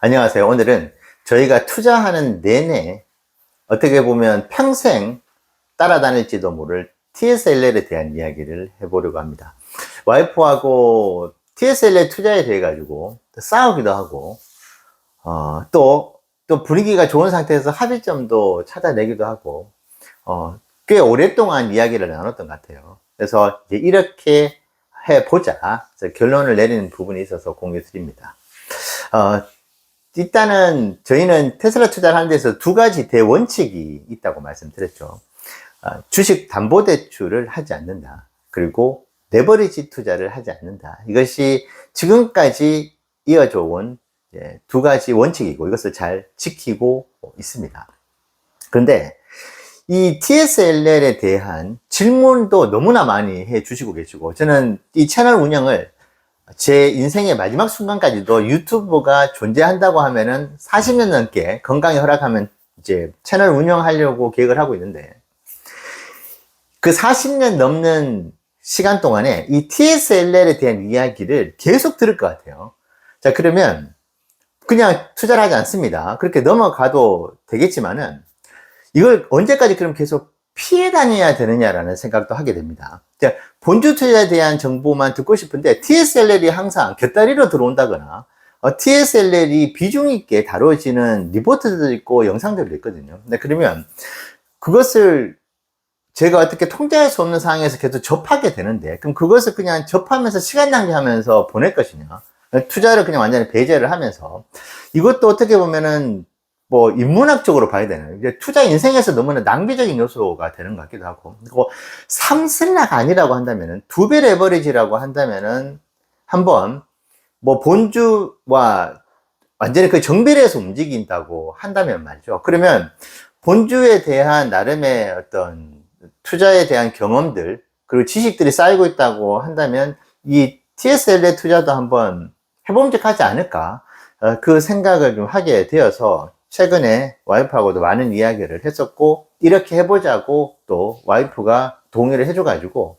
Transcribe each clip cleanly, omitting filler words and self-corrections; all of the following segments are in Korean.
안녕하세요. 오늘은 저희가 투자하는 내내 어떻게 보면 평생 따라다닐지도 모를 TSLL에 대한 이야기를 해보려고 합니다. 와이프하고 TSLL 투자에 대해 가지고 싸우기도 하고, 또 분위기가 좋은 상태에서 합의점도 찾아내기도 하고, 꽤 오랫동안 이야기를 나눴던 것 같아요. 그래서 이제 이렇게 해보자. 결론을 내리는 부분이 있어서 공유 드립니다. 일단은 저희는 테슬라 투자를 하는 데서 두 가지 대원칙이 있다고 말씀드렸죠. 주식 담보대출을 하지 않는다. 그리고 레버리지 투자를 하지 않는다. 이것이 지금까지 이어져 온 두 가지 원칙이고 이것을 잘 지키고 있습니다. 그런데 이 TSLL에 대한 질문도 너무나 많이 해 주시고 계시고, 저는 이 채널 운영을 제 인생의 마지막 순간까지도 유튜브가 존재한다고 하면은 40년 넘게 건강이 허락하면 이제 채널 운영하려고 계획을 하고 있는데, 그 40년 넘는 시간 동안에 이 TSLL에 대한 이야기를 계속 들을 것 같아요. 자, 그러면 그냥 투자를 하지 않습니다. 그렇게 넘어가도 되겠지만은 이걸 언제까지 그럼 계속 피해 다녀야 되느냐라는 생각도 하게 됩니다. 본주 투자에 대한 정보만 듣고 싶은데 TSLL이 항상 곁다리로 들어온다거나 TSLL이 비중 있게 다뤄지는 리포트도 있고 영상들도 있거든요. 근데 그러면 그것을 제가 어떻게 통제할 수 없는 상황에서 계속 접하게 되는데, 그럼 그것을 그냥 접하면서 시간 낭비하면서 보낼 것이냐, 투자를 그냥 완전히 배제를 하면서, 이것도 어떻게 보면은 뭐 인문학적으로 봐야 되나요? 이제 투자 인생에서 너무나 낭비적인 요소가 되는 것 같기도 하고, 그리고 3슬락 아니라고 한다면은, 2배 레버리지라고 한다면은 한번 뭐 본주와 완전히 그 정비례해서 움직인다고 한다면 말이죠. 그러면 본주에 대한 나름의 어떤 투자에 대한 경험들, 그리고 지식들이 쌓이고 있다고 한다면 이 TSL의 투자도 한번 해봄직하지 않을까, 그 생각을 좀 하게 되어서 최근에 와이프하고도 많은 이야기를 했었고, 이렇게 해보자고 또 와이프가 동의를 해줘가지고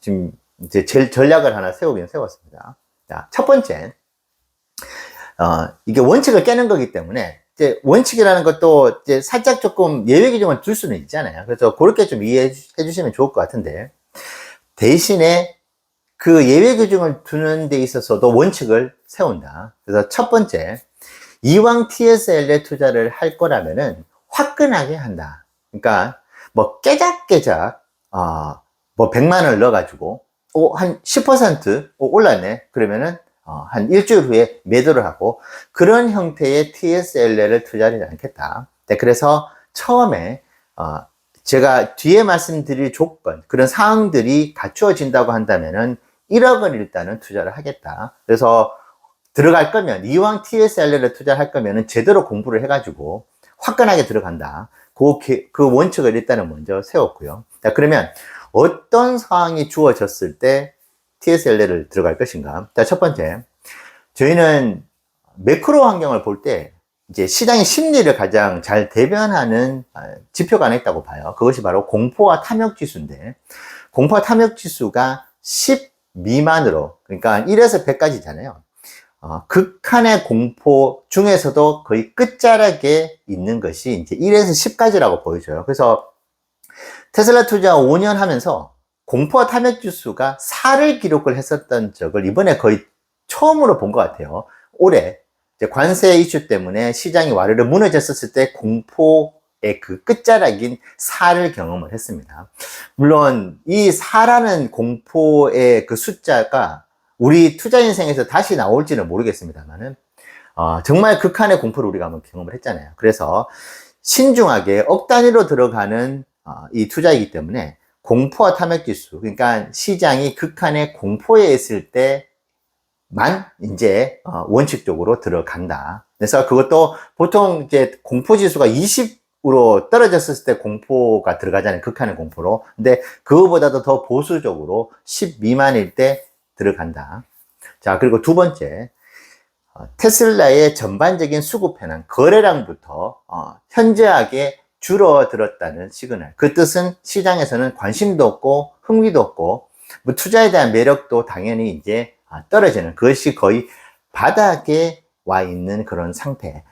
지금 이제 전략을 하나 세우긴 세웠습니다. 자, 첫 번째, 이게 원칙을 깨는 거기 때문에 이제 원칙이라는 것도 이제 살짝 조금 예외 규정을 둘 수는 있잖아요. 그래서 그렇게 좀 이해해 주시면 좋을 것 같은데, 대신에 그 예외 규정을 두는 데 있어서도 원칙을 세운다. 그래서 첫 번째, 이왕 TSL에 투자를 할 거라면은 화끈하게 한다. 그러니까 뭐 깨작깨작 뭐 100만 원을 넣어가지고 한 10% 올랐네. 그러면은 한 일주일 후에 매도를 하고, 그런 형태의 TSL를 투자하지 않겠다. 네, 그래서 처음에 제가 뒤에 말씀드릴 조건, 그런 사항들이 갖추어진다고 한다면은 1억을 일단은 투자를 하겠다. 그래서 들어갈 거면, 이왕 TSL에 투자할 거면은 제대로 공부를 해가지고 화끈하게 들어간다. 그 원칙을 일단은 먼저 세웠고요. 자, 그러면 어떤 상황이 주어졌을 때 TSL을 들어갈 것인가? 자, 첫 번째, 저희는 매크로 환경을 볼 때 이제 시장의 심리를 가장 잘 대변하는 지표가 하나 있다고 봐요. 그것이 바로 공포와 탐욕 지수인데, 공포와 탐욕 지수가 10 미만으로, 그러니까 1에서 100까지잖아요. 극한의 공포 중에서도 거의 끝자락에 있는 것이 이제 1에서 10까지라고 보여져요. 그래서 테슬라 투자 5년 하면서 공포와 탐욕 지수가 4를 기록을 했었던 적을 이번에 거의 처음으로 본 것 같아요. 올해 이제 관세 이슈 때문에 시장이 와르르 무너졌었을 때 공포의 그 끝자락인 4를 경험을 했습니다. 물론 이 4라는 공포의 그 숫자가 우리 투자 인생에서 다시 나올지는 모르겠습니다만은 정말 극한의 공포를 우리가 한번 경험을 했잖아요. 그래서 신중하게 억 단위로 들어가는 이 투자이기 때문에 공포와 탐욕 지수, 그러니까 시장이 극한의 공포에 있을 때만 이제 원칙적으로 들어간다. 그래서 그것도 보통 이제 공포 지수가 20으로 떨어졌을 때 공포가 들어가잖아요. 극한의 공포로. 근데 그거보다도 더 보수적으로 10 미만일 때 들어간다. 자, 그리고 두 번째, 테슬라의 전반적인 수급 현황, 거래량부터 현저하게 줄어들었다는 시그널. 그 뜻은 시장에서는 관심도 없고 흥미도 없고 뭐 투자에 대한 매력도 당연히 이제 떨어지는, 그것이 거의 바닥에 와 있는 그런 상태.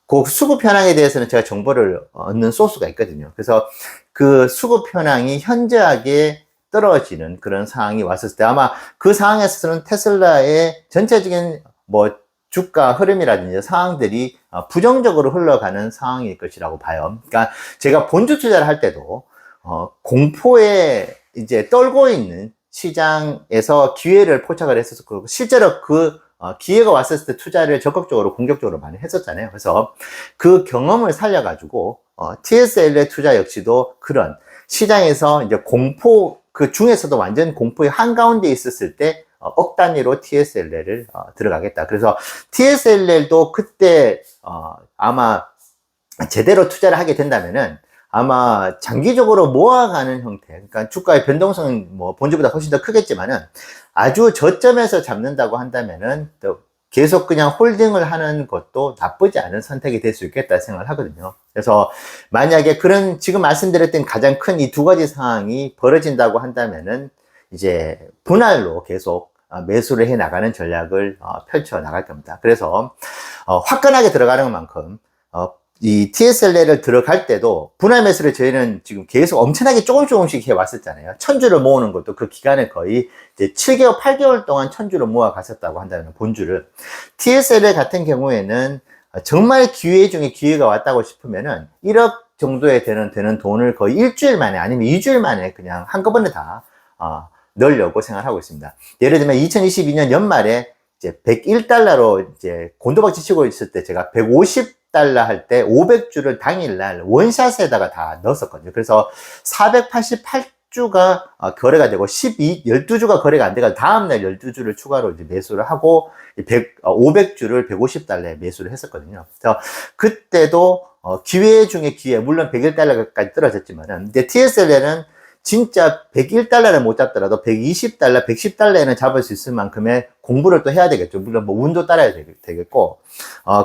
그 수급 현황에 대해서는 제가 정보를 얻는 소스가 있거든요. 그래서 그 수급 현황이 현저하게 떨어지는 그런 상황이 왔을 때 아마 그 상황에서는 테슬라의 전체적인 뭐 주가 흐름이라든지 상황들이 부정적으로 흘러가는 상황일 것이라고 봐요. 그러니까 제가 본주 투자를 할 때도 공포에 이제 떨고 있는 시장에서 기회를 포착을 했었고 실제로 그 기회가 왔을 때 투자를 적극적으로 공격적으로 많이 했었잖아요. 그래서 그 경험을 살려가지고 TSL의 투자 역시도 그런 시장에서 이제 공포 그 중에서도 완전 공포의 한가운데 있었을 때 억 단위로 TSL를 들어가겠다. 그래서 TSL도 그때 아마 제대로 투자를 하게 된다면은 아마 장기적으로 모아가는 형태, 그러니까 주가의 변동성은 뭐 본주보다 훨씬 더 크겠지만은 아주 저점에서 잡는다고 한다면은 또 계속 그냥 홀딩을 하는 것도 나쁘지 않은 선택이 될 수 있겠다 생각을 하거든요. 그래서 만약에 그런 지금 말씀드렸던 가장 큰 이 두 가지 상황이 벌어진다고 한다면은 이제 분할로 계속 매수를 해 나가는 전략을 펼쳐 나갈 겁니다. 그래서 화끈하게 들어가는 것만큼 이 TSL를 들어갈 때도 분할 매수를 저희는 지금 계속 엄청나게 조금씩 해 왔었잖아요. 1000주를 모으는 것도 그 기간에 거의 이제 7개월, 8개월 동안 1000주를 모아 갔었다고 한다면 본주를. TSL 같은 경우에는 정말 기회 중에 기회가 왔다고 싶으면은 1억 정도에 되는 돈을 거의 일주일 만에 아니면 2주일 만에 그냥 한꺼번에 다 넣으려고 생각하고 있습니다. 예를 들면 2022년 연말에 이제 101달러로 이제 곤두박질 치고 있을 때 제가 150달러 할 때 500주를 당일날 원샷에다가 다 넣었었거든요. 그래서 488주가 거래가 되고 12주가 거래가 안 돼가지고 다음날 12주를 추가로 이제 매수를 하고 500주를 150달러에 매수를 했었거든요. 그래서 그때도 기회 중에 기회, 물론 101달러까지 떨어졌지만은 이제 TSL에는 진짜 101달러를 못 잡더라도 120달러, 110달러에는 잡을 수 있을 만큼의 공부를 또 해야 되겠죠. 물론 뭐 운도 따라야 되겠고,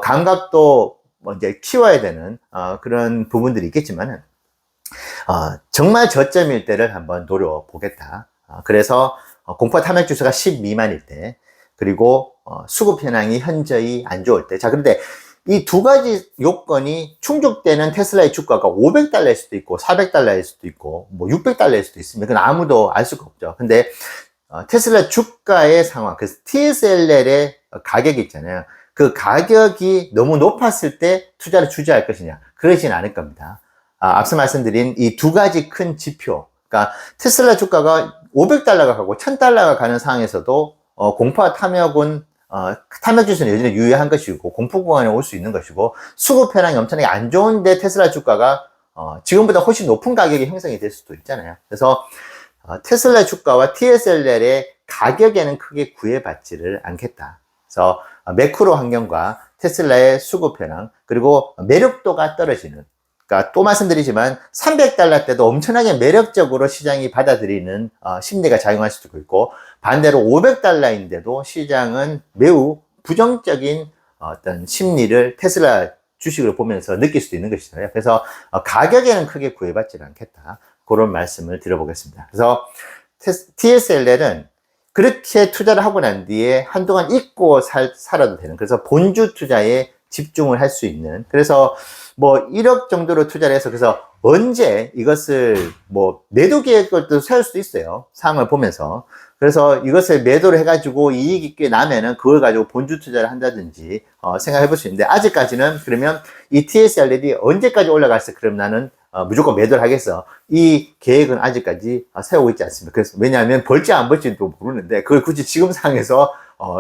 감각도 뭐 이제 키워야 되는, 그런 부분들이 있겠지만은, 정말 저점일 때를 한번 노려보겠다. 그래서, 공포 탐욕 지수가 10 미만일 때, 그리고, 수급 현황이 현저히 안 좋을 때. 자, 그런데 이 두 가지 요건이 충족되는 테슬라의 주가가 500달러일 수도 있고 400달러일 수도 있고 뭐 600달러일 수도 있습니다. 그건 아무도 알 수가 없죠. 근데 테슬라 주가의 상황, 그래서 TSL의 가격이 있잖아요. 그 가격이 너무 높았을 때 투자를 주저할 것이냐? 그러진 않을 겁니다. 앞서 말씀드린 이 두 가지 큰 지표, 그러니까 테슬라 주가가 500달러가 가고 1000달러가 가는 상황에서도 공포와 탐욕은 탐욕 지수는 여전히 유효한 것이고 공포 구간에 올 수 있는 것이고 수급 현황이 엄청나게 안 좋은데 테슬라 주가가 지금보다 훨씬 높은 가격이 형성이 될 수도 있잖아요. 그래서 테슬라 주가와 TSL의 가격에는 크게 구애받지를 않겠다. 그래서 매크로 환경과 테슬라의 수급 현황 그리고 매력도가 떨어지는, 그러니까 또 말씀드리지만 300달러 때도 엄청나게 매력적으로 시장이 받아들이는 심리가 작용할 수도 있고 반대로 500달러인데도 시장은 매우 부정적인 어떤 심리를 테슬라 주식을 보면서 느낄 수도 있는 것이잖아요. 그래서 가격에는 크게 구애받지는 않겠다. 그런 말씀을 드려보겠습니다. 그래서 TSL은 그렇게 투자를 하고 난 뒤에 한동안 잊고 살아도 되는, 그래서 본주 투자에 집중을 할 수 있는, 그래서 뭐 1억 정도로 투자를 해서 그래서 언제 이것을 뭐 매도 계획을 또 세울 수도 있어요. 상황을 보면서. 그래서 이것을 매도를 해가지고 이익이 꽤 나면은 그걸 가지고 본주 투자를 한다든지 생각해 볼 수 있는데 아직까지는 그러면 이 TSL이 언제까지 올라갈지 그럼 나는 무조건 매도를 하겠어. 이 계획은 아직까지 세우고 있지 않습니다. 그래서 왜냐하면 벌지 안 벌지도 모르는데 그걸 굳이 지금 상황에서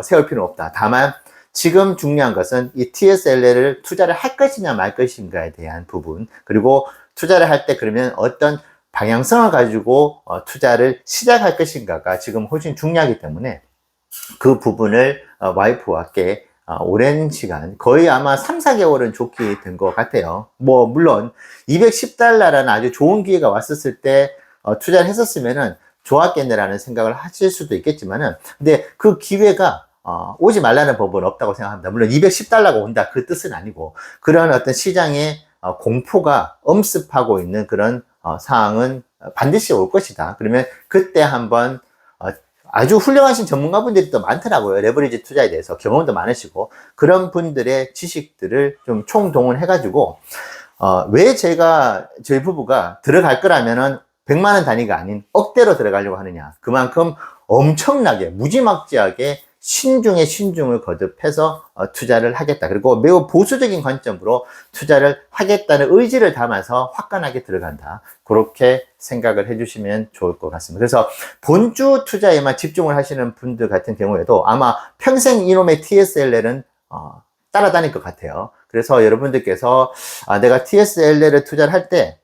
세울 필요는 없다. 다만 지금 중요한 것은 이 TSL을 투자를 할 것이냐 말 것인가에 대한 부분, 그리고 투자를 할 때 그러면 어떤 방향성을 가지고 투자를 시작할 것인가가 지금 훨씬 중요하기 때문에 그 부분을 와이프와 함께 오랜 시간, 거의 아마 3, 4개월은 좋게 된 것 같아요. 뭐 물론 210달러라는 아주 좋은 기회가 왔었을 때 투자를 했었으면은 좋았겠네라는 생각을 하실 수도 있겠지만은, 근데 그 기회가 오지 말라는 법은 없다고 생각합니다. 물론 210달러가 온다 그 뜻은 아니고 그런 어떤 시장의 공포가 엄습하고 있는 그런 상황은 반드시 올 것이다. 그러면 그때 한번 아주 훌륭하신 전문가분들이 또 많더라고요. 레버리지 투자에 대해서 경험도 많으시고 그런 분들의 지식들을 좀 총동원해가지고 왜 저희 부부가 들어갈 거라면은 100만 원 단위가 아닌 억대로 들어가려고 하느냐. 그만큼 엄청나게 무지막지하게 신중에 신중을 거듭해서 투자를 하겠다. 그리고 매우 보수적인 관점으로 투자를 하겠다는 의지를 담아서 화끈하게 들어간다. 그렇게 생각을 해주시면 좋을 것 같습니다. 그래서 본주 투자에만 집중을 하시는 분들 같은 경우에도 아마 평생 이놈의 TSLL은 따라다닐 것 같아요. 그래서 여러분들께서 내가 TSLL을 투자를 할 때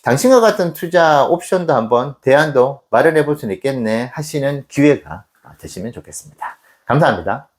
당신과 같은 투자 옵션도 한번 대안도 마련해 볼 수는 있겠네 하시는 기회가 되시면 좋겠습니다. 감사합니다.